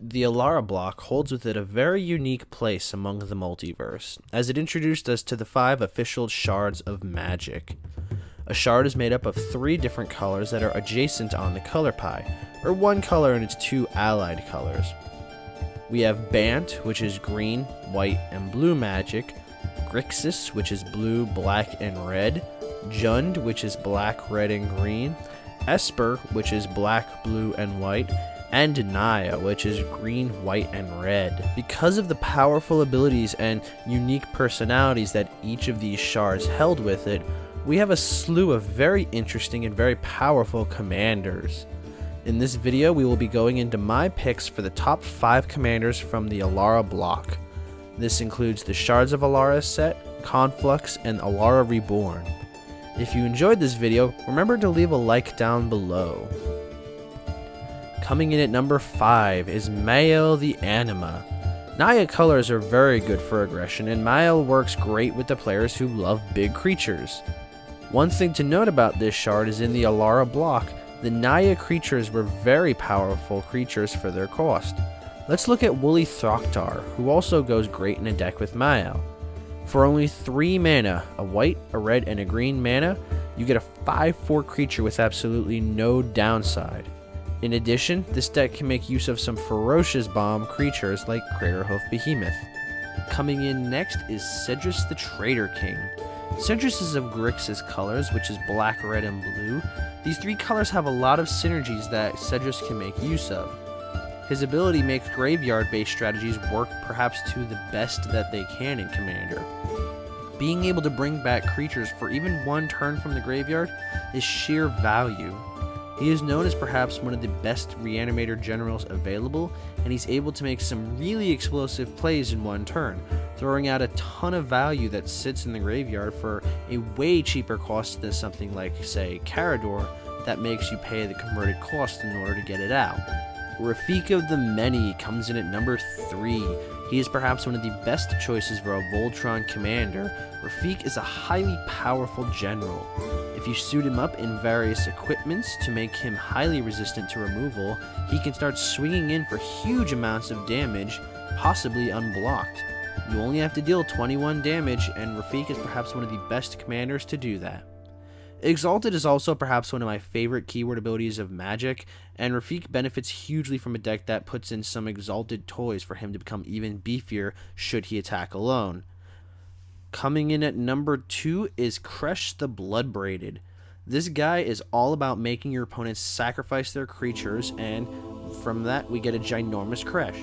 The Alara block holds with it a very unique place among the multiverse, as it introduced us to the 5 official shards of Magic. A shard is made up of 3 different colors that are adjacent on the color pie, or 1 color and its 2 allied colors. We have Bant, which is green, white, and blue magic, Grixis, which is blue, black, and red, Jund, which is black, red, and green, Esper, which is black, blue, and white, and Naya, which is green, white, and red. Because of the powerful abilities and unique personalities that each of these shards held with it, we have a slew of very interesting and very powerful commanders. In this video, we will be going into my picks for the top 5 commanders from the Alara block. This includes the Shards of Alara set, Conflux, and Alara Reborn. If you enjoyed this video, remember to leave a like down below. Coming in at number 5 is Mael the Anima. Naya colors are very good for aggression, and Mael works great with the players who love big creatures. One thing to note about this shard is in the Alara block, the Naya creatures were very powerful creatures for their cost. Let's look at Woolly Throcktar, who also goes great in a deck with Mael. For only 3 mana, a white, a red, and a green mana, you get a 5/4 creature with absolutely no downside. In addition, this deck can make use of some ferocious bomb creatures like Craterhoof Behemoth. Coming in next is Cedrus the Traitor King. Cedrus is of Grixis colors, which is black, red, and blue. These 3 colors have a lot of synergies that Cedrus can make use of. His ability makes graveyard-based strategies work perhaps to the best that they can in Commander. Being able to bring back creatures for even 1 turn from the graveyard is sheer value. He is known as perhaps one of the best reanimator generals available, and he's able to make some really explosive plays in 1 turn, throwing out a ton of value that sits in the graveyard for a way cheaper cost than something like, say, Carador, that makes you pay the converted cost in order to get it out. Rafik of the Many comes in at number 3. He is perhaps one of the best choices for a Voltron commander. Rafik is a highly powerful general. If you suit him up in various equipments to make him highly resistant to removal, he can start swinging in for huge amounts of damage, possibly unblocked. You only have to deal 21 damage, and Rafik is perhaps one of the best commanders to do that. Exalted is also perhaps one of my favorite keyword abilities of Magic, and Rafik benefits hugely from a deck that puts in some Exalted toys for him to become even beefier should he attack alone. Coming in at number 2 is Kresh the Bloodbraided. This guy is all about making your opponents sacrifice their creatures, and from that we get a ginormous Kresh.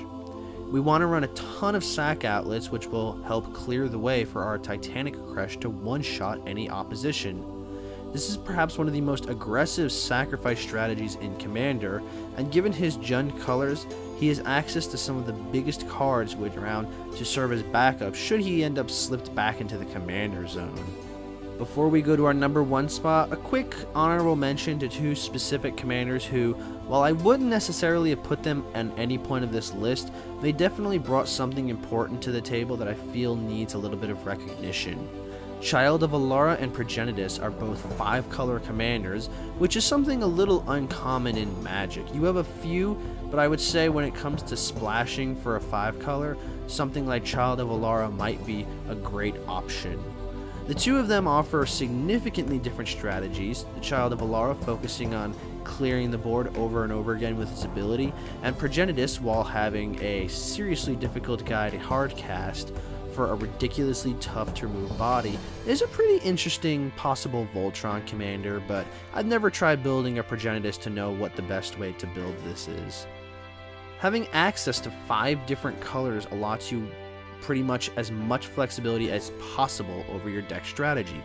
We want to run a ton of sack outlets, which will help clear the way for our Titanic Kresh to one-shot any opposition. This is perhaps one of the most aggressive sacrifice strategies in Commander, and given his Jund colors, he has access to some of the biggest cards around to serve as backup should he end up slipped back into the Commander zone. Before we go to our number 1 spot, a quick honorable mention to 2 specific commanders who, while I wouldn't necessarily have put them at any point of this list, they definitely brought something important to the table that I feel needs a little bit of recognition. Child of Alara and Progenitus are both 5-color commanders, which is something a little uncommon in Magic. You have a few, but I would say when it comes to splashing for a 5-color, something like Child of Alara might be a great option. The 2 of them offer significantly different strategies, the Child of Alara focusing on clearing the board over and over again with his ability, and Progenitus, while having a seriously difficult guy to hard cast for a ridiculously tough to remove body, is a pretty interesting possible Voltron commander, but I've never tried building a Progenitus to know what the best way to build this is. Having access to 5 different colors allows you pretty much as much flexibility as possible over your deck strategy.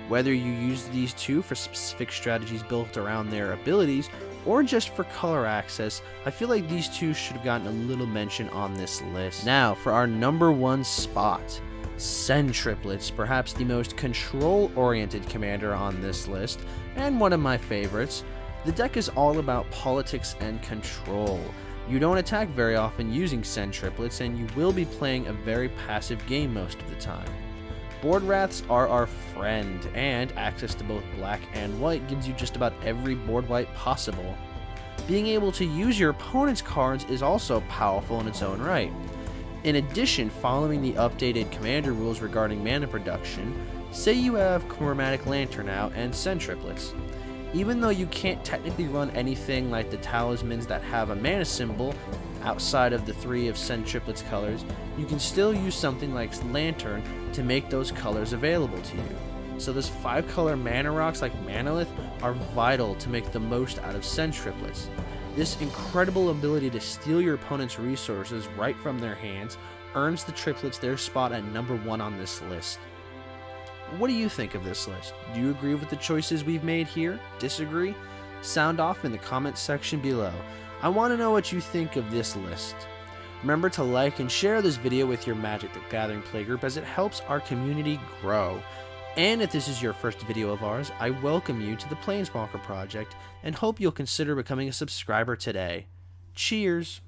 Whether you use these 2 for specific strategies built around their abilities, or just for color access, I feel like these 2 should have gotten a little mention on this list. Now, for our number 1 spot, Sen Triplets, perhaps the most control-oriented commander on this list, and one of my favorites. The deck is all about politics and control. You don't attack very often using Sen Triplets, and you will be playing a very passive game most of the time. Board Wraths are our friend, and access to both black and white gives you just about every board wipe possible. Being able to use your opponent's cards is also powerful in its own right. In addition, following the updated commander rules regarding mana production, say you have Chromatic Lantern out and send triplets. Even though you can't technically run anything like the talismans that have a mana symbol outside of the 3 of send triplets colors, you can still use something like Lantern to make those colors available to you. So those 5-color mana rocks like Manalith are vital to make the most out of send triplets. This incredible ability to steal your opponent's resources right from their hands earns the triplets their spot at number 1 on this list. What do you think of this list? Do you agree with the choices we've made here? Disagree? Sound off in the comments section below. I want to know what you think of this list. Remember to like and share this video with your Magic the Gathering Playgroup as it helps our community grow. And if this is your first video of ours, I welcome you to the Planeswalker Project and hope you'll consider becoming a subscriber today. Cheers!